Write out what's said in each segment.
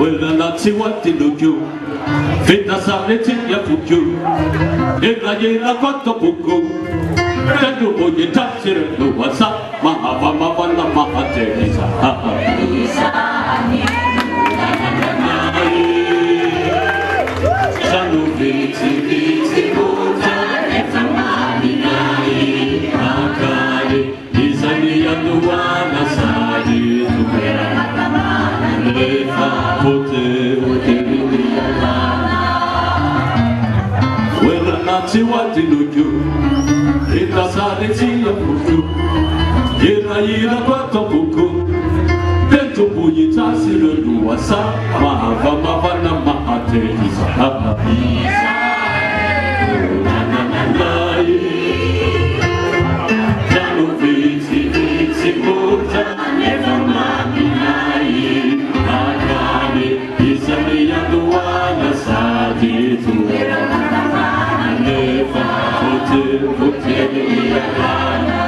Wela nati wati lukyo Fitna sareti ya fukyo Ega yela koto puko Tendu moye tachire nuwasa Mahava mawana mahate Isa Isa Shanu viti viti muta Efamani nai Akari Izani yaduwana sadi Tukera Lefa pote Wela nati wati lukyo Ita sareti ya fukyo Yera yera kwa topuko Tento buyi tasire luwasa Mahava mavana mahate Isa Isa Nanananaye Jano viti viti muta Never maminaye Akane Isani yaduwana sadi Tuera Never pote Yalana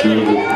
Thank you.